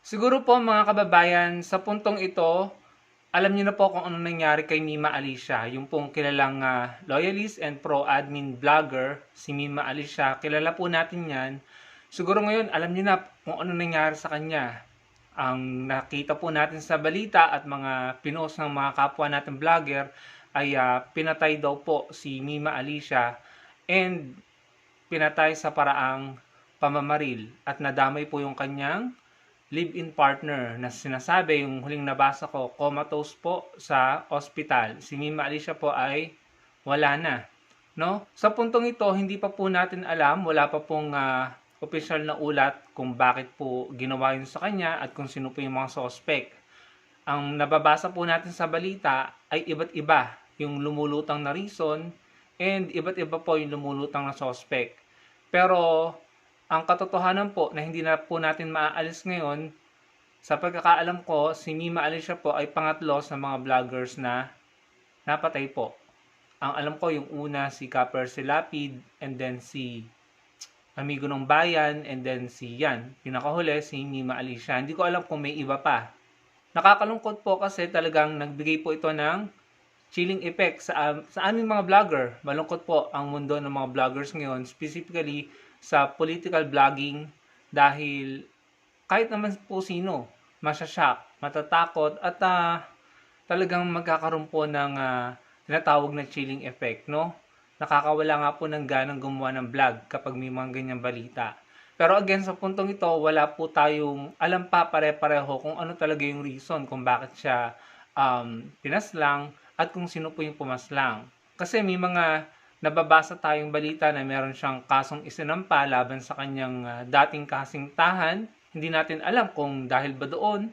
Siguro po mga kababayan, sa puntong ito, alam niyo na po kung ano nangyari kay Mima Alicia, yung pong kilalang loyalist and pro-admin vlogger, si Mima Alicia. Kilala po natin yan. Siguro ngayon, alam niyo na kung ano nangyari sa kanya. Ang nakita po natin sa balita at mga pinost ng mga kapwa natin vlogger ay pinatay daw po si Mima Alicia and pinatay sa paraang pamamaril at nadamay po yung kanyang live-in partner na sinasabi, yung huling nabasa ko, comatose po sa ospital. Si Mima Alicia po ay wala na. No? Sa puntong ito, hindi pa po natin alam, wala pa pong official na ulat kung bakit po ginawa yun sa kanya at kung sino po yung mga suspect. Ang nababasa po natin sa balita ay iba't iba yung lumulutang na reason and iba't iba po yung lumulutang na suspect. Pero ang katotohanan po na hindi na po natin maaalis ngayon, sa pagkakaalam ko, si Mima Alicia po ay pangatlo sa mga vloggers na napatay po. Ang alam ko yung una si Kapper Lapid and then si Amigo ng Bayan and then si Yan. Pinakahuli si Mima Alicia. Hindi ko alam kung may iba pa. Nakakalungkot po kasi talagang nagbigay po ito ng chilling effect sa aming mga vlogger. Malungkot po ang mundo ng mga vloggers ngayon, specifically sa political vlogging dahil kahit naman po sino, masyashock, matatakot at talagang magkakaroon po ng tinatawag na chilling effect, no? Nakakawala nga po ng ganang gumawa ng vlog kapag may mga ganyang balita. Pero again, sa puntong ito, wala po tayong alam pa pare-pareho kung ano talaga yung reason kung bakit siya pinaslang at kung sino po yung pumaslang. Kasi may mga nababasa tayong balita na meron siyang kasong isinampa laban sa kanyang dating kasintahan. Hindi natin alam kung dahil ba doon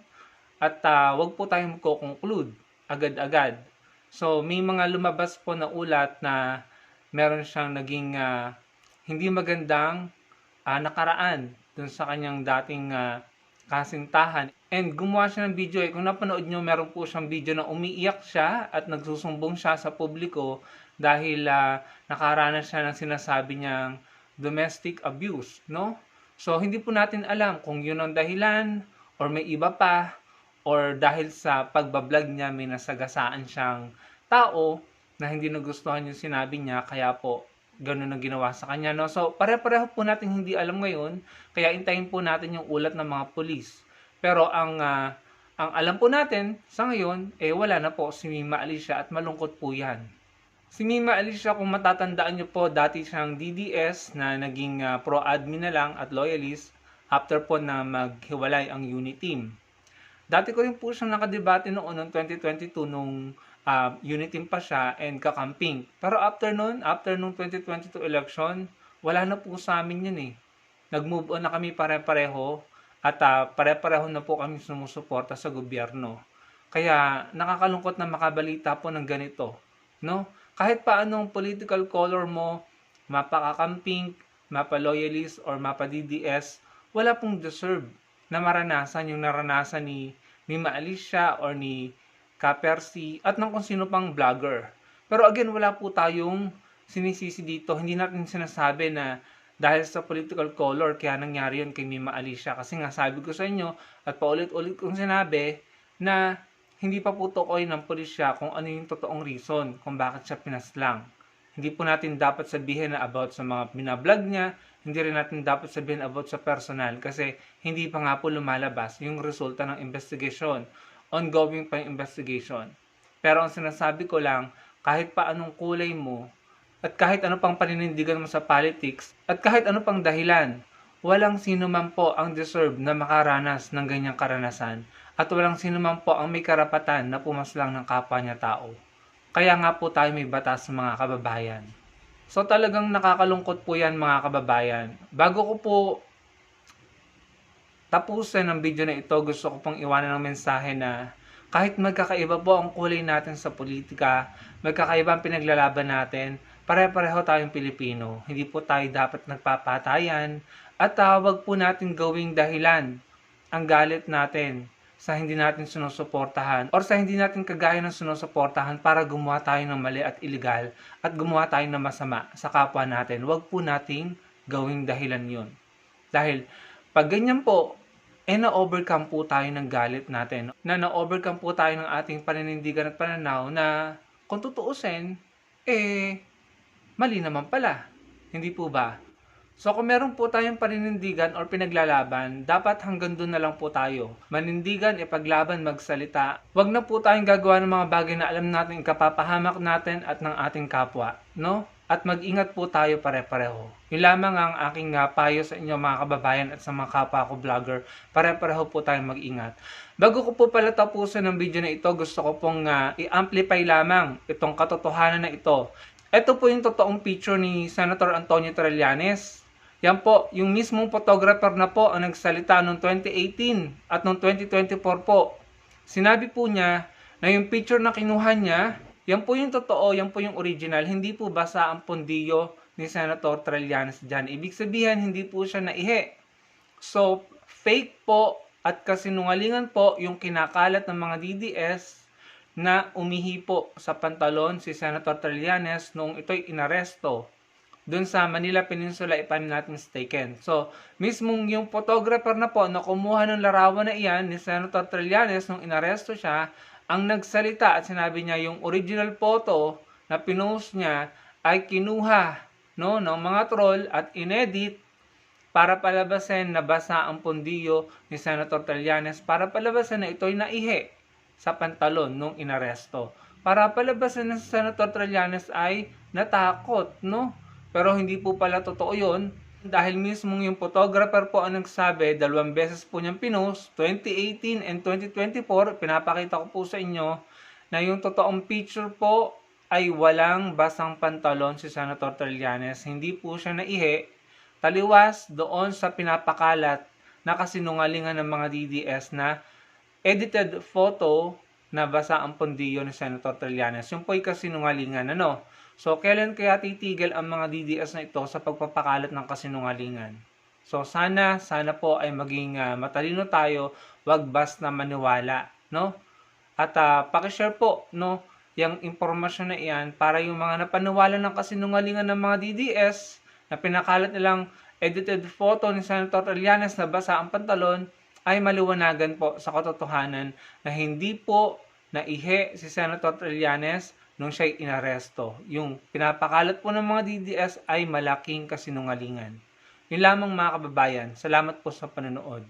at wag po tayong magko-conclude agad-agad. So may mga lumabas po na ulat na meron siyang naging hindi magandang nakaraan dun sa kanyang dating kasintahan. And gumawa siya ng video. Kung napanood nyo, meron po siyang video na umiiyak siya at nagsusumbong siya sa publiko dahil nakaranas siya ng sinasabi niyang domestic abuse, no? So, hindi po natin alam kung yun ang dahilan or may iba pa or dahil sa pagbablog niya may nasagasaan siyang tao na hindi nagustuhan yung sinabi niya, kaya po ganun ang ginawa sa kanya, no? So, pare-pareho po natin hindi alam ngayon, kaya intayin po natin yung ulat ng mga pulis. Pero ang alam po natin sa ngayon, wala na po si Mima Alicia at malungkot po yan. Si Mima Alicia, kung matatandaan nyo po, dati siyang DDS na naging pro-admin na lang at loyalist after po na maghiwalay ang unit team. Dati ko rin po siyang nakadebate noong 2022 nung unit team pa siya and kakamping. Pero after nung 2022 election, wala na po sa amin yun eh. Nag-move on na kami pare-pareho at pare-pareho na po kami sumusuporta sa gobyerno. Kaya nakakalungkot na makabalita po ng ganito, no? Kahit paanong political color mo, mapakakamping, mapa-loyalist or mapa-DDS, wala pong deserve na maranasan yung naranasan ni Mima Alicia or ni Kapersi at ng kung sino pang vlogger. Pero again, wala po tayong sinisisi dito. Hindi natin sinasabi na dahil sa political color kaya nangyari yun kay Mima Alicia. Kasi nga sabi ko sa inyo at paulit-ulit kong sinabi na hindi pa po tukoy ng pulisya kung ano yung totoong reason kung bakit siya pinaslang. Hindi po natin dapat sabihin na about sa mga binablog niya, hindi rin natin dapat sabihin about sa personal kasi hindi pa nga po lumalabas yung resulta ng investigation. Ongoing pa yung investigation. Pero ang sinasabi ko lang, kahit pa anong kulay mo, at kahit ano pang paninindigan mo sa politics, at kahit ano pang dahilan, walang sino man po ang deserve na makaranas ng ganyang karanasan, at walang sino man po ang may karapatan na pumaslang ng kapwa niya tao. Kaya nga po tayo may batas mga kababayan. So talagang nakakalungkot po yan mga kababayan. Bago ko po tapusin ang video na ito, gusto ko pong iwanan ng mensahe na kahit magkakaiba po ang kulay natin sa politika, magkakaiba ang pinaglalaban natin, pare-pareho tayong Pilipino. Hindi po tayo dapat nagpapatayan at wag po natin gawing dahilan ang galit natin sa hindi natin sinusuportahan or sa hindi natin kagaya ng sinusuportahan para gumawa tayo ng mali at illegal at gumawa tayo ng masama sa kapwa natin. Wag po nating gawing dahilan yun. Dahil pag ganyan po, na-overcome po tayo ng galit natin. Na-overcome po tayo ng ating paninindigan at pananaw na kung tutuusin, mali naman pala. Hindi po ba? So kung meron po tayong paninindigan or pinaglalaban, dapat hanggang doon na lang po tayo. Manindigan, ipaglaban, magsalita. Huwag na po tayong gagawa ng mga bagay na alam natin ikapapahamak natin at ng ating kapwa, no? At mag-ingat po tayo pare-pareho. Yun lamang ang aking payo sa inyo mga kababayan at sa mga kapwa ko vlogger. Pare-pareho po tayong mag-ingat. Bago ko po pala tapusin ang video na ito, gusto ko pong i-amplify lamang itong katotohanan na ito. Ito po yung totoong picture ni Senator Antonio Trillanes. Yan po, yung mismong photographer na po ang nagsalita noong 2018 at noong 2024 po. Sinabi po niya na yung picture na kinuha niya, yan po yung totoo, yan po yung original. Hindi po basa ang pondiyo ni Senator Trillanes dyan. Ibig sabihin, hindi po siya naihi. So, fake po at kasinungalingan po yung kinakalat ng mga DDS na umihi po sa pantalon si Senator Trillanes noong ito'y inaresto doon sa Manila Peninsula, if I'm not mistaken. So, mismong yung photographer na po na kumuha ng larawan na iyan ni Senator Trillanes nung inaresto siya, ang nagsalita at sinabi niya yung original photo na pinost niya ay kinuha ng mga troll at inedit para palabasin na basa ang pondiyo ni Senator Trillanes, para palabasin na ito'y naihi sa pantalon nung inaresto. Para palabasin na si Senator Trillanes ay natakot, no? Pero hindi po pala totoo yun, dahil mismong yung photographer po ang nagsabi, 2 beses po niyang pinost, 2018 and 2024, pinapakita ko po sa inyo na yung totoong picture po ay walang basang pantalon si Senator Trillanes. Hindi po siya naihi, taliwas doon sa pinapakalat na kasinungalingan ng mga DDS na edited photo na basa ang pondiyo ni Senator Trillanes. Yung po'y kasinungalingan, ano? So, kailan kaya titigil ang mga DDS na ito sa pagpapakalat ng kasinungalingan? So, sana po ay maging matalino tayo, wag basta maniwala, no? At pakishare po, no, yung impormasyon na iyan para yung mga napaniwala ng kasinungalingan ng mga DDS na pinakalat nilang edited photo ni Senator Trillanes na basa ang pantalon ay maliwanagan po sa katotohanan na hindi po naihi si Senator Trillanes nung siya'y inaresto. Yung pinapakalat po ng mga DDS ay malaking kasinungalingan. Yun lamang mga kababayan. Salamat po sa panonood.